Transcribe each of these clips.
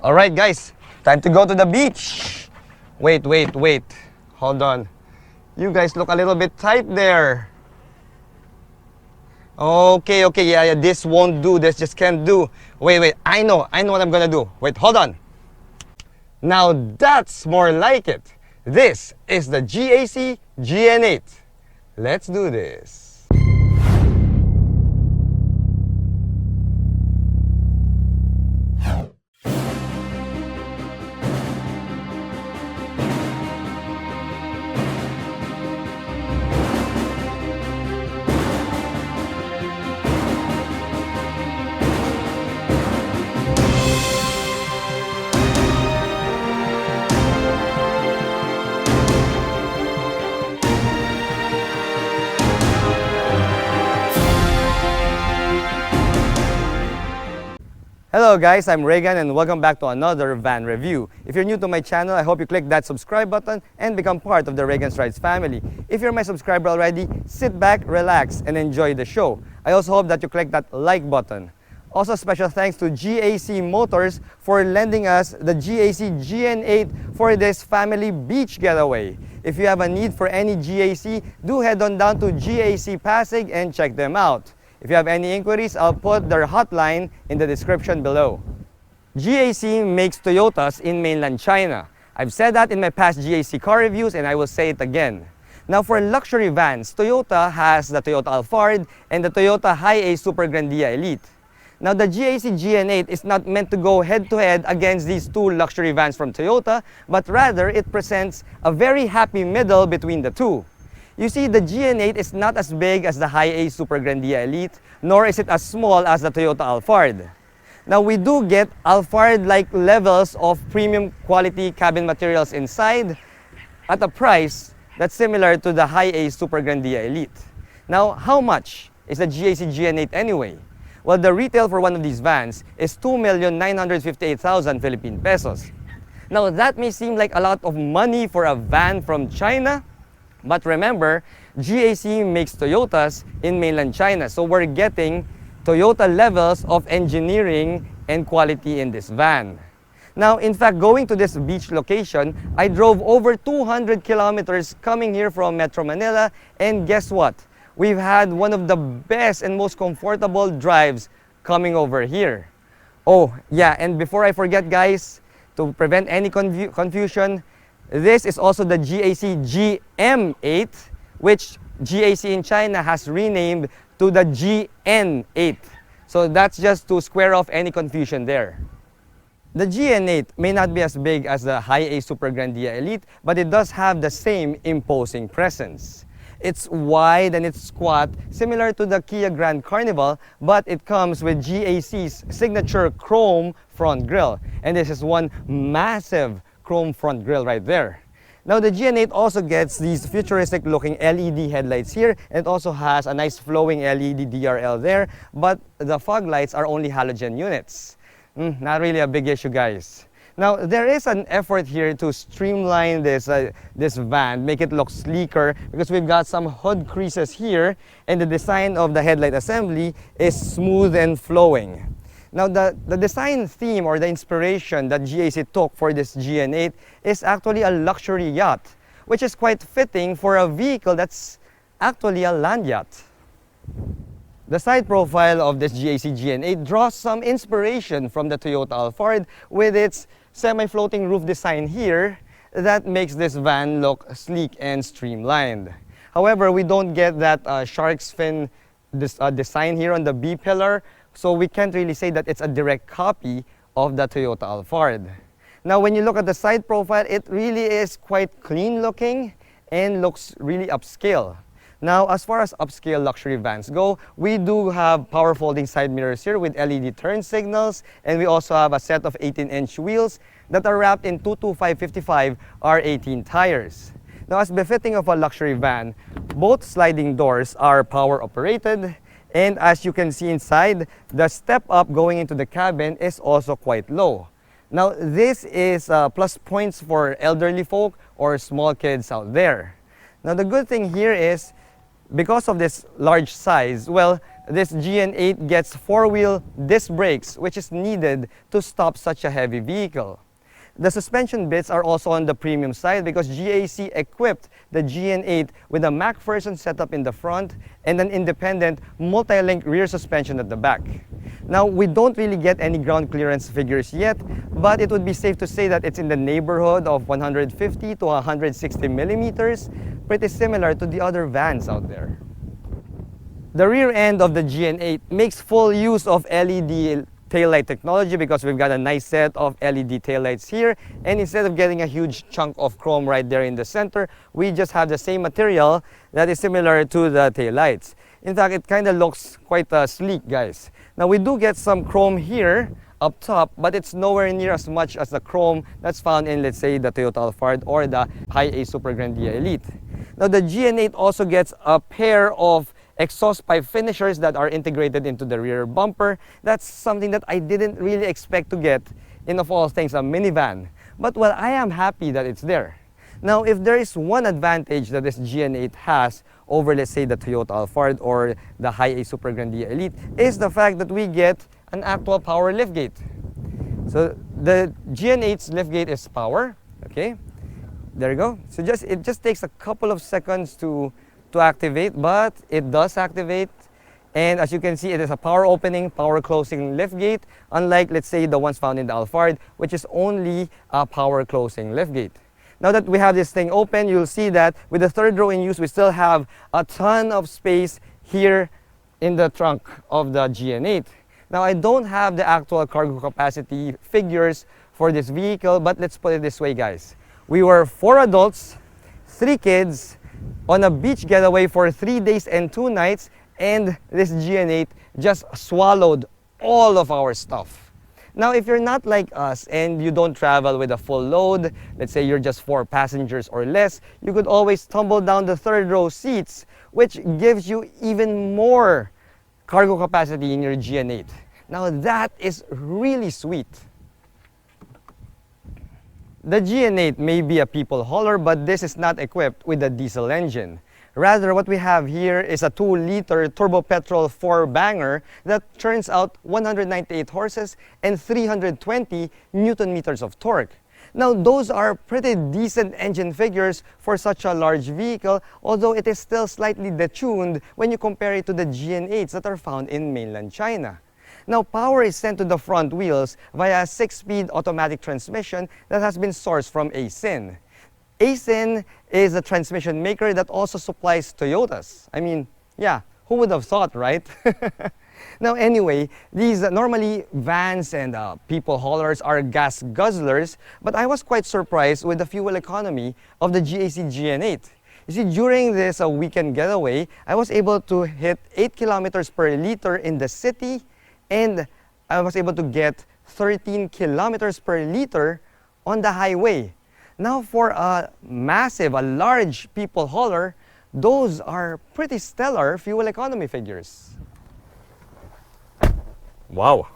Alright guys, time to go to the beach. Wait. Hold on. You guys look a little bit tight there. Okay, yeah, this won't do. This just can't do. Wait, I know what I'm gonna do. Wait, hold on. Now that's more like it. This is the GAC GN8. Let's do this. Hello guys, I'm Reagan and welcome back to another van review. If you're new to my channel, I hope you click that subscribe button and become part of the Reagan's Rides family. If you're my subscriber already, sit back, relax, and enjoy the show. I also hope that you click that like button. Also, special thanks to GAC Motors for lending us the GAC GN8 for this family beach getaway. If you have a need for any GAC, do head on down to GAC Pasig and check them out. If you have any inquiries, I'll put their hotline in the description below. GAC makes Toyotas in mainland China. I've said that in my past GAC car reviews and I will say it again. Now for luxury vans, Toyota has the Toyota Alphard and the Toyota Hiace Super Grandia Elite. Now the GAC GN8 is not meant to go head-to-head against these two luxury vans from Toyota, but rather it presents a very happy middle between the two. You see, the GN8 is not as big as the Hiace Super Grandia Elite, nor is it as small as the Toyota Alphard. Now, we do get Alphard-like levels of premium quality cabin materials inside at a price that's similar to the Hiace Super Grandia Elite. Now, how much is the GAC GN8 anyway? Well, the retail for one of these vans is 2,958,000 Philippine pesos. Now, that may seem like a lot of money for a van from China, but remember, GAC makes Toyotas in mainland China, so we're getting Toyota levels of engineering and quality in this van. Now, in fact, going to this beach location, I drove over 200 kilometers coming here from Metro Manila, and guess what? We've had one of the best and most comfortable drives coming over here. Oh, yeah, and before I forget, guys, to prevent any confusion, this is also the GAC GM8, which GAC in China has renamed to the GN8. So that's just to square off any confusion there. The GN8 may not be as big as the Hiace Super Grandia Elite, but it does have the same imposing presence. It's wide and it's squat, similar to the Kia Grand Carnival, but it comes with GAC's signature chrome front grille. And this is one massive chrome front grille right there. Now the GN8 also gets these futuristic looking LED headlights here, and it also has a nice flowing LED DRL there, but the fog lights are only halogen units. Not really a big issue, guys. Now there is an effort here to streamline this van, make it look sleeker, because we've got some hood creases here and the design of the headlight assembly is smooth and flowing. Now, the design theme or the inspiration that GAC took for this GN8 is actually a luxury yacht, which is quite fitting for a vehicle that's actually a land yacht. The side profile of this GAC GN8 draws some inspiration from the Toyota Alphard with its semi-floating roof design here that makes this van look sleek and streamlined. However, we don't get that shark's fin design here on the B pillar, so we can't really say that it's a direct copy of the Toyota Alphard. Now, when you look at the side profile, it really is quite clean looking and looks really upscale. Now, as far as upscale luxury vans go, we do have power folding side mirrors here with LED turn signals, and we also have a set of 18-inch wheels that are wrapped in 225/55 R18 tires. Now, as befitting of a luxury van, both sliding doors are power operated, and as you can see inside, the step up going into the cabin is also quite low. Now, this is plus points for elderly folk or small kids out there. Now, the good thing here is, because of this large size, well, this GN8 gets four-wheel disc brakes, which is needed to stop such a heavy vehicle. The suspension bits are also on the premium side because GAC equipped the GN8 with a MacPherson setup in the front and an independent multi-link rear suspension at the back. Now, we don't really get any ground clearance figures yet, but it would be safe to say that it's in the neighborhood of 150 to 160 millimeters, pretty similar to the other vans out there. The rear end of the GN8 makes full use of LED taillight technology because we've got a nice set of LED taillights here, and instead of getting a huge chunk of chrome right there in the center, we just have the same material that is similar to the taillights. In fact, it kind of looks quite sleek, guys. Now, we do get some chrome here up top, but it's nowhere near as much as the chrome that's found in, let's say, the Toyota Alphard or the Hiace Super Grandia Elite. Now, the GN8 also gets a pair of exhaust pipe finishers that are integrated into the rear bumper. That's something that I didn't really expect to get in, of all things, a minivan. But well, I am happy that it's there. Now, if there is one advantage that this GN8 has over, let's say, the Toyota Alphard or the Hiace Super Grandia Elite, is the fact that we get an actual power liftgate. So the GN8's liftgate is power. Okay, there you go. So it just takes a couple of seconds to activate, but it does activate. And as you can see, it is a power opening, power closing liftgate, unlike, let's say, the ones found in the Alphard, which is only a power closing liftgate. Now that we have this thing open, you'll see that with the third row in use, we still have a ton of space here in the trunk of the GN8. Now, I don't have the actual cargo capacity figures for this vehicle, but let's put it this way, guys. We were 4 adults, 3 kids, on a beach getaway for 3 days and 2 nights, and this GN8 just swallowed all of our stuff. Now, if you're not like us and you don't travel with a full load, let's say you're just 4 passengers or less, you could always tumble down the third row seats, which gives you even more cargo capacity in your GN8. Now, that is really sweet. The GN8 may be a people hauler, but this is not equipped with a diesel engine. Rather, what we have here is a 2-liter turbo petrol 4-banger that churns out 198 horses and 320 Newton meters of torque. Now, those are pretty decent engine figures for such a large vehicle, although it is still slightly detuned when you compare it to the GN8s that are found in mainland China. Now, power is sent to the front wheels via a 6-speed automatic transmission that has been sourced from Aisin. Aisin is a transmission maker that also supplies Toyotas. I mean, yeah, who would have thought, right? Now, anyway, these normally vans and people haulers are gas guzzlers, but I was quite surprised with the fuel economy of the GAC GN8. You see, during this weekend getaway, I was able to hit 8 kilometers per liter in the city, and I was able to get 13 kilometers per liter on the highway. Now, for a large people hauler, those are pretty stellar fuel economy figures. Wow.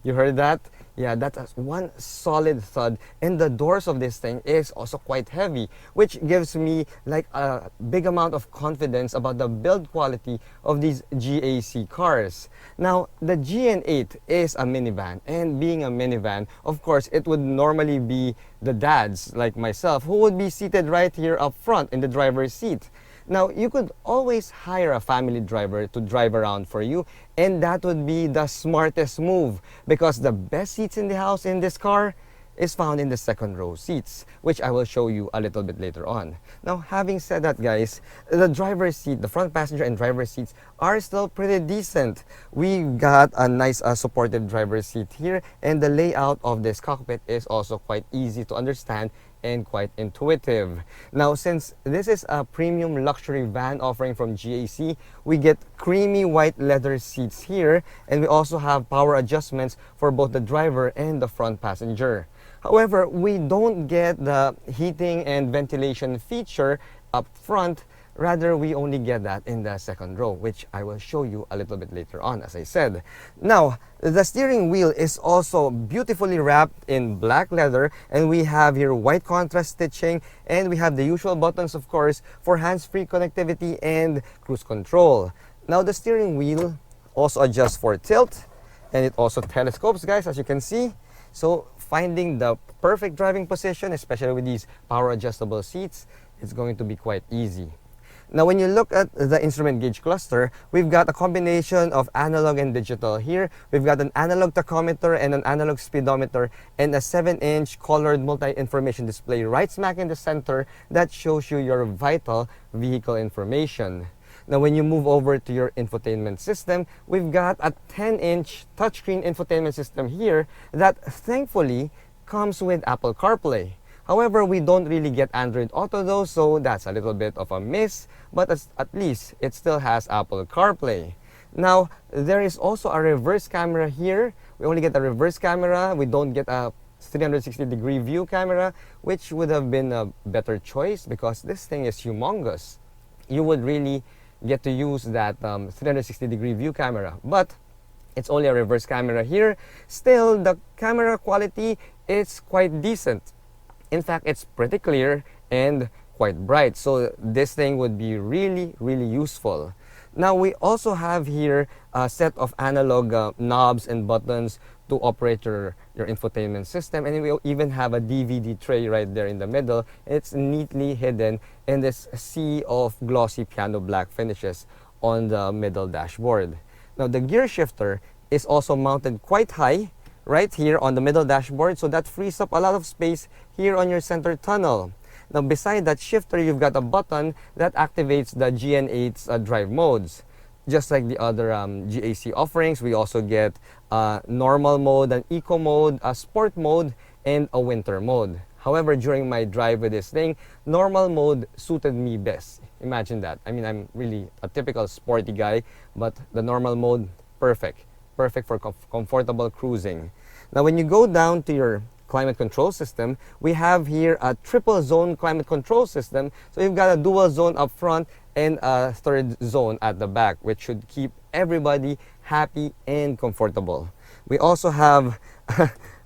You heard that? Yeah, that's one solid thud, and the doors of this thing is also quite heavy, which gives me like a big amount of confidence about the build quality of these GAC cars. Now, the GN8 is a minivan, and being a minivan, of course, it would normally be the dads like myself who would be seated right here up front in the driver's seat. Now, you could always hire a family driver to drive around for you, and that would be the smartest move because the best seats in the house in this car is found in the second row seats, which I will show you a little bit later on. Now, having said that, guys, the driver's seat, the front passenger and driver's seats are still pretty decent. We got a nice supportive driver's seat here, and the layout of this cockpit is also quite easy to understand and quite intuitive. Now, since this is a premium luxury van offering from GAC, we get creamy white leather seats here, and we also have power adjustments for both the driver and the front passenger. However, we don't get the heating and ventilation feature up front. Rather, we only get that in the second row, which I will show you a little bit later on, as I said. Now, the steering wheel is also beautifully wrapped in black leather, and we have here white contrast stitching, and we have the usual buttons, of course, for hands-free connectivity and cruise control. Now the steering wheel also adjusts for tilt, and it also telescopes, guys, as you can see. So finding the perfect driving position, especially with these power adjustable seats, it's going to be quite easy. Now when you look at the instrument gauge cluster, we've got a combination of analog and digital. Here, we've got an analog tachometer and an analog speedometer and a 7-inch colored multi-information display right smack in the center that shows you your vital vehicle information. Now when you move over to your infotainment system, we've got a 10-inch touchscreen infotainment system here that thankfully comes with Apple CarPlay. However, we don't really get Android Auto though, so that's a little bit of a miss, but at least it still has Apple CarPlay. Now, there is also a reverse camera here. We only get a reverse camera. We don't get a 360-degree view camera, which would have been a better choice because this thing is humongous. You would really get to use that 360-degree view camera, but it's only a reverse camera here. Still, the camera quality is quite decent. In fact, it's pretty clear and quite bright, so this thing would be really useful. Now we also have here a set of analog knobs and buttons to operate your infotainment system, and we even have a DVD tray right there in the middle. It's neatly hidden in this sea of glossy piano black finishes on the middle dashboard. Now the gear shifter is also mounted quite high right here on the middle dashboard, so that frees up a lot of space here on your center tunnel. Now beside that shifter, you've got a button that activates the GN8's drive modes. Just like the other GAC offerings, we also get normal mode, an eco mode, a sport mode, and a winter mode. However, during my drive with this thing, normal mode suited me best. Imagine that. I mean, I'm really a typical sporty guy, but the normal mode, perfect. Perfect for comfortable cruising. Now when you go down to your climate control system, we have here a triple zone climate control system. So you've got a dual zone up front and a third zone at the back, which should keep everybody happy and comfortable. We also have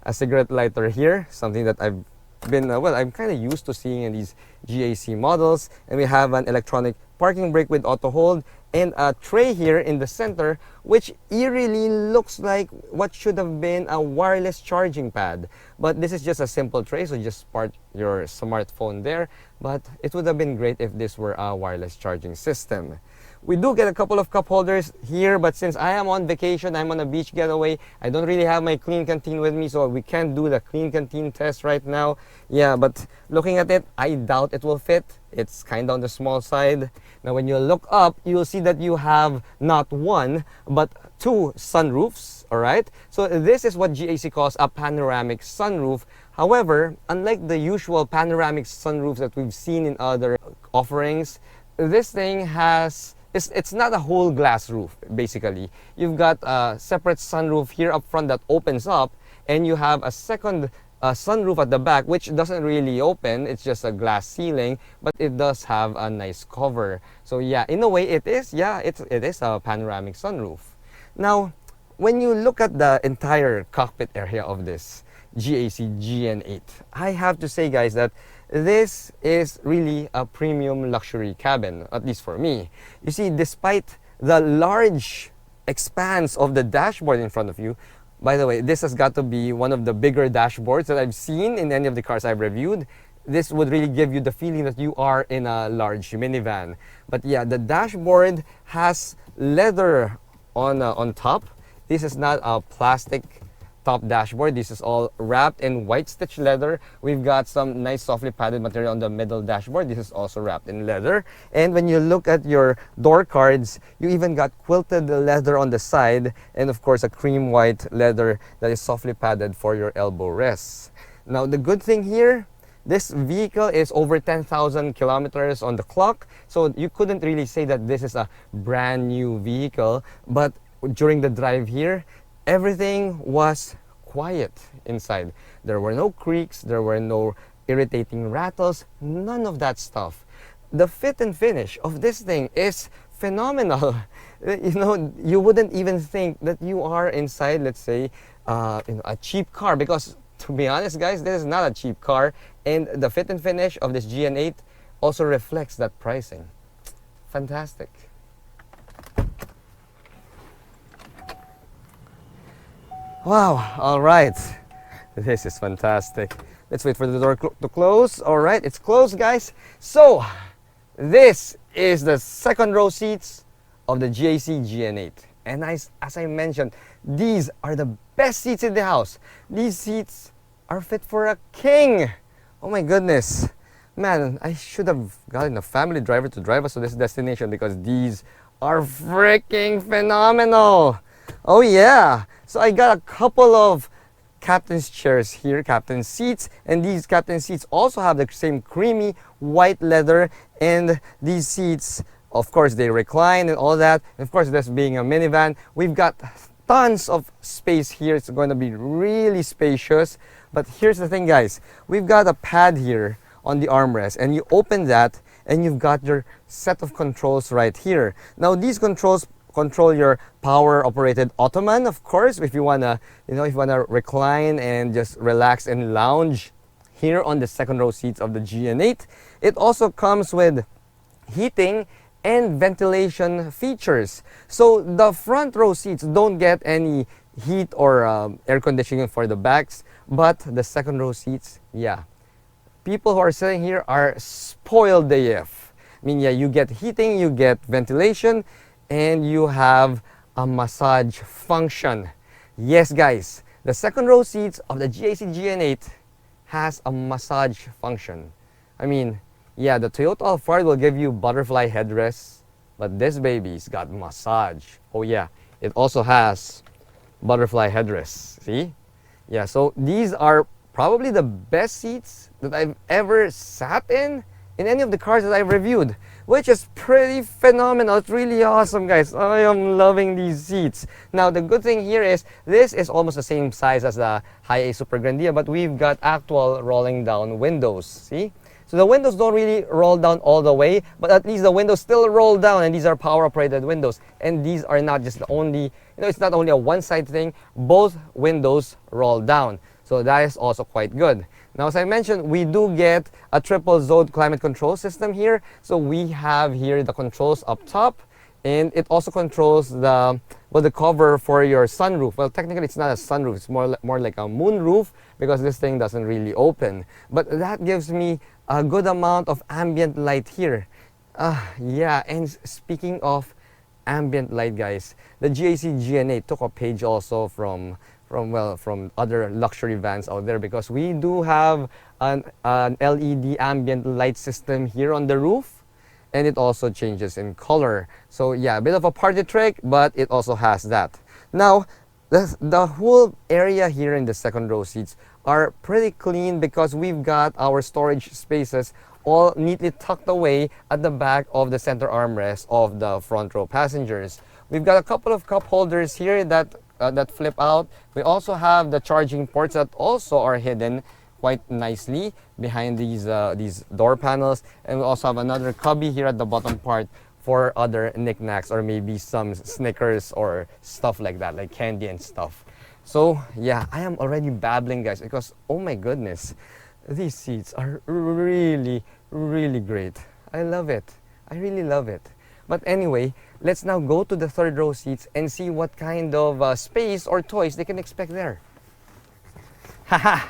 a cigarette lighter here, something that I've been, I'm kind of used to seeing in these GAC models. And we have an electronic parking brake with auto hold and a tray here in the center, which eerily looks like what should have been a wireless charging pad. But this is just a simple tray, so just park your smartphone there. But it would have been great if this were a wireless charging system. We do get a couple of cup holders here, but since I am on vacation, I'm on a beach getaway, I don't really have my clean canteen with me, so we can't do the clean canteen test right now. Yeah, but looking at it, I doubt it will fit. It's kind of on the small side. Now when you look up, you'll see that you have not one, but two sunroofs, alright? So this is what GAC calls a panoramic sunroof. However, unlike the usual panoramic sunroofs that we've seen in other offerings, this thing has, it's not a whole glass roof, basically. You've got a separate sunroof here up front that opens up, and you have a second sunroof at the back, which doesn't really open. It's just a glass ceiling, but it does have a nice cover. So yeah, in a way it is, yeah, it is a panoramic sunroof. Now, when you look at the entire cockpit area of this GAC GN8, I have to say, guys, that this is really a premium luxury cabin, at least for me. You see, despite the large expanse of the dashboard in front of you, by the way, this has got to be one of the bigger dashboards that I've seen in any of the cars I've reviewed. This would really give you the feeling that you are in a large minivan. But yeah, the dashboard has leather on top. This is not a plastic top dashboard. This is all wrapped in white stitch leather. We've got some nice softly padded material on the middle dashboard. This is also wrapped in leather. And when you look at your door cards, you even got quilted leather on the side, and of course a cream white leather that is softly padded for your elbow rests. Now the good thing here, this vehicle is over 10,000 kilometers on the clock, so you couldn't really say that this is a brand new vehicle. But during the drive here, everything was quiet inside. There were no creaks, there were no irritating rattles, none of that stuff. The fit and finish of this thing is phenomenal. You know, you wouldn't even think that you are inside, let's say, a cheap car, because to be honest, guys, this is not a cheap car, and the fit and finish of this GN8 also reflects that pricing. Fantastic. Wow, all right. This is fantastic. Let's wait for the door to close. All right, it's closed, guys. So, this is the second row seats of the GAC GN8. And as I mentioned, these are the best seats in the house. These seats are fit for a king. Oh my goodness. Man, I should have gotten a family driver to drive us to this destination because these are freaking phenomenal. Oh yeah. So I got a couple of captain's chairs here, captain's seats, and these captain's seats also have the same creamy white leather, and these seats, of course, they recline and all that. And of course, this being a minivan, we've got tons of space here. It's going to be really spacious. But here's the thing, guys. We've got a pad here on the armrest, and you open that and you've got your set of controls right here. Now these controls control your power operated ottoman, of course, if you wanna, if you wanna recline and just relax and lounge here on the second row seats of the GN8. It also comes with heating and ventilation features. So the front row seats don't get any heat or air conditioning for the backs, but the second row seats, yeah. People who are sitting here are spoiled AF. I mean, yeah, you get heating, you get ventilation, and you have a massage function. Yes, guys, the second row seats of the GAC GN8 has a massage function. I mean, yeah, the Toyota Alphard will give you butterfly headrests, but this baby's got massage. Oh yeah, it also has butterfly headrests. See? Yeah, so these are probably the best seats that I've ever sat in any of the cars that I've reviewed, which is pretty phenomenal. It's really awesome, guys. I am loving these seats. Now, the good thing here is this is almost the same size as the Hiace Super Grandia, but we've got actual rolling down windows. See? So the windows don't really roll down all the way, but at least the windows still roll down, and these are power operated windows. And these are not just the only, it's not only a one side thing, both windows roll down. So that is also quite good. Now, as I mentioned, we do get a triple zone climate control system here. So we have here the controls up top, and it also controls the cover for your sunroof. Well, technically it's not a sunroof, it's more like a moonroof because this thing doesn't really open. But that gives me a good amount of ambient light here. Yeah, and speaking of ambient light, guys, the GAC GN8 took a page also from other luxury vans out there, because we do have an LED ambient light system here on the roof, and it also changes in color. So yeah, a bit of a party trick, but it also has that. Now, the whole area here in the second row seats are pretty clean because we've got our storage spaces all neatly tucked away at the back of the center armrest of the front row passengers. We've got a couple of cup holders here that flip out. We also have the charging ports that also are hidden quite nicely behind these door panels, and we also have another cubby here at the bottom part for other knickknacks or maybe some Snickers or stuff like that, like candy and stuff. So yeah, I am already babbling, guys, because oh my goodness, these seats are really, really great. I love it. I really love it. But anyway, let's now go to the third row seats and see what kind of space or toys they can expect there. Haha!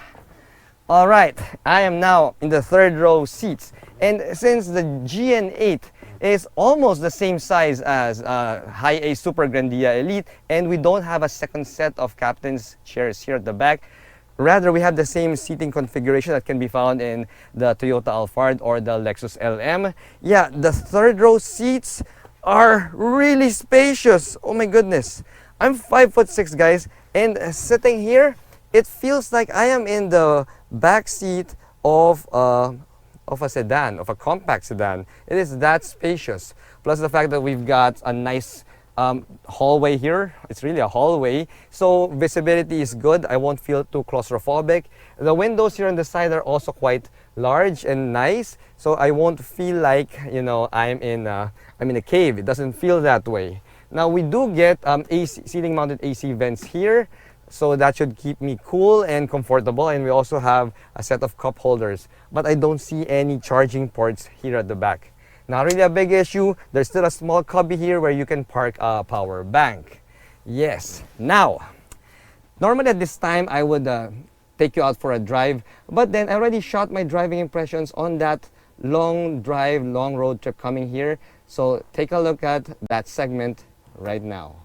All right, I am now in the third row seats. And since the GN8 is almost the same size as Hiace Super Grandia Elite, and we don't have a second set of captain's chairs here at the back, rather we have the same seating configuration that can be found in the Toyota Alphard or the Lexus LM. Yeah, the third row seats are really spacious. Oh my goodness. I'm 5'6", guys, and sitting here, it feels like I am in the back seat of a sedan, of a compact sedan. It is that spacious. Plus the fact that we've got a nice hallway here. It's really a hallway, so visibility is good. I won't feel too claustrophobic. The windows here on the side are also quite large and nice, so I won't feel like, I'm in a cave. It doesn't feel that way. Now we do get ceiling mounted AC vents here, so that should keep me cool and comfortable, and we also have a set of cup holders, but I don't see any charging ports here at the back. Not really a big issue. There's still a small cubby here where you can park a power bank. Yes. Now Normally at this time, I would take you out for a drive, but then I already shot my driving impressions on that long drive, long road trip coming here. So take a look at that segment right now.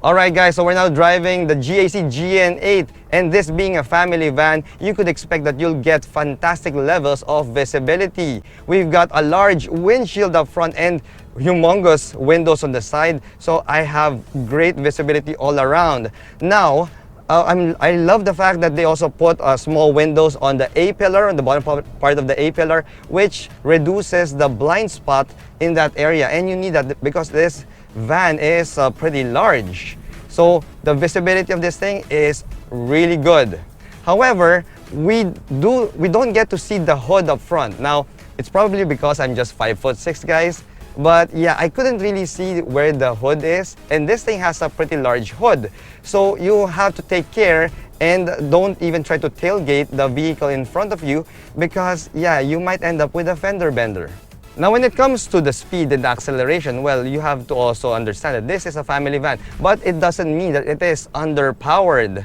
Alright guys, so we're now driving the GAC GN8, and this being a family van, you could expect that you'll get fantastic levels of visibility. We've got a large windshield up front and humongous windows on the side, so I have great visibility all around. Now, I love the fact that they also put small windows on the A-pillar, on the bottom part of the A-pillar, which reduces the blind spot in that area, and you need that because this van is pretty large. So the visibility of this thing is really good. However, we don't get to see the hood up front. Now, it's probably because I'm just 5'6", guys. But yeah, I couldn't really see where the hood is, and this thing has a pretty large hood. So you have to take care and don't even try to tailgate the vehicle in front of you because yeah, you might end up with a fender bender. Now, when it comes to the speed and the acceleration, well, you have to also understand that this is a family van, but it doesn't mean that it is underpowered.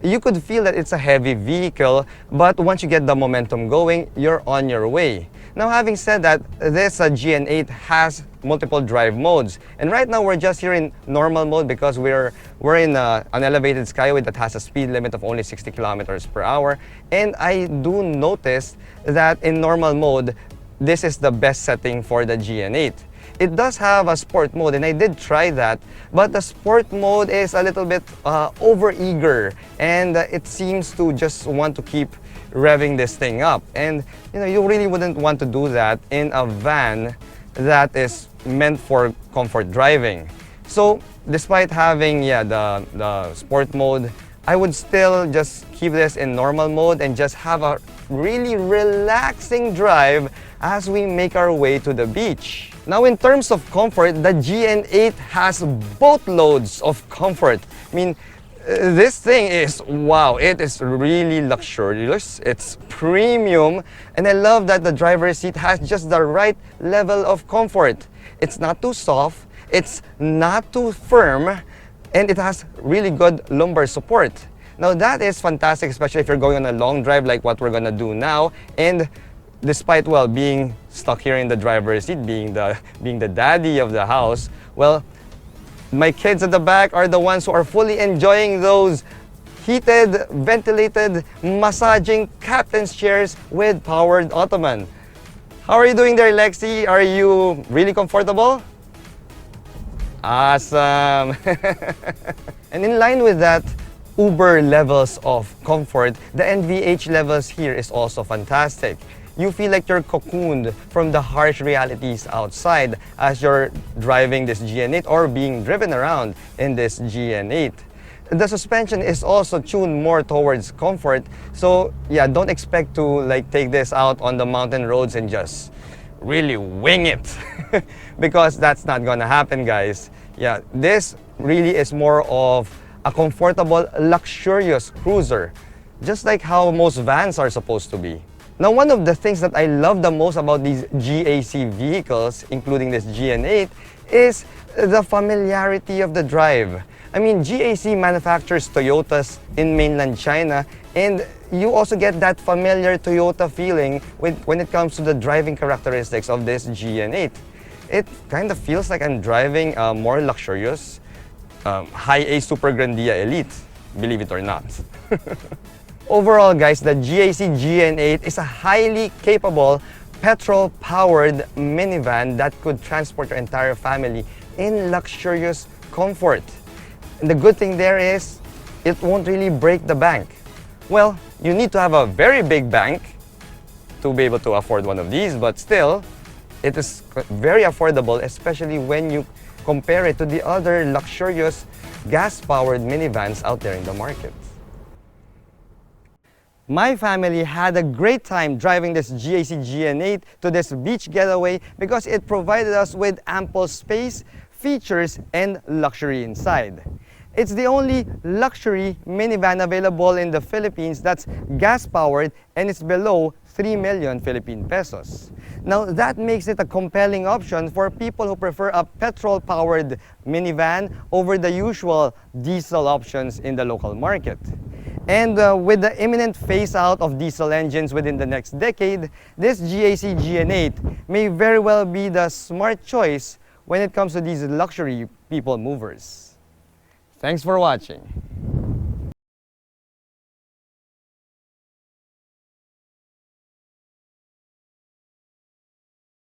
You could feel that it's a heavy vehicle, but once you get the momentum going, you're on your way. Now, having said that, this GN8 has multiple drive modes, and right now we're just here in normal mode because we're in an elevated skyway that has a speed limit of only 60 kilometers per hour. And I do notice that in normal mode, this is the best setting for the GN8. It does have a sport mode, and I did try that, but the sport mode is a little bit over-eager, and it seems to just want to keep revving this thing up. And you know, you really wouldn't want to do that in a van that is meant for comfort driving. So despite having the sport mode, I would still just keep this in normal mode and just have a really relaxing drive as we make our way to the beach. Now, in terms of comfort, the GN8 has boatloads of comfort. I mean, this thing is, wow, it is really luxurious, it's premium, and I love that the driver's seat has just the right level of comfort. It's not too soft, it's not too firm, and it has really good lumbar support. Now, that is fantastic, especially if you're going on a long drive like what we're gonna do now. And despite, well, being stuck here in the driver's seat, being the daddy of the house, well, my kids at the back are the ones who are fully enjoying those heated, ventilated, massaging captain's chairs with powered ottoman. How are you doing there, Lexi? Are you really comfortable? Awesome! And in line with that uber levels of comfort, the NVH levels here is also fantastic. You feel like you're cocooned from the harsh realities outside as you're driving this GN8 or being driven around in this GN8. The suspension is also tuned more towards comfort, so yeah, don't expect to like take this out on the mountain roads and just really wing it because that's not gonna happen, guys. Yeah, this really is more of a comfortable, luxurious cruiser, just like how most vans are supposed to be. Now, one of the things that I love the most about these GAC vehicles, including this GN8, is the familiarity of the drive. I mean, GAC manufactures Toyotas in mainland China, and you also get that familiar Toyota feeling when it comes to the driving characteristics of this GN8. It kind of feels like I'm driving a more luxurious Hiace Super Grandia Elite, believe it or not. Overall, guys, the GAC GN8 is a highly capable petrol-powered minivan that could transport your entire family in luxurious comfort. And the good thing there is, it won't really break the bank. Well, you need to have a very big bank to be able to afford one of these, but still, it is very affordable, especially when you compare it to the other luxurious gas-powered minivans out there in the market. My family had a great time driving this GAC GN8 to this beach getaway because it provided us with ample space, features, and luxury inside. It's the only luxury minivan available in the Philippines that's gas-powered, and it's below 3 million Philippine pesos. Now, that makes it a compelling option for people who prefer a petrol-powered minivan over the usual diesel options in the local market. And with the imminent phase-out of diesel engines within the next decade, this GAC GN8 may very well be the smart choice when it comes to these luxury people movers. Thanks for watching.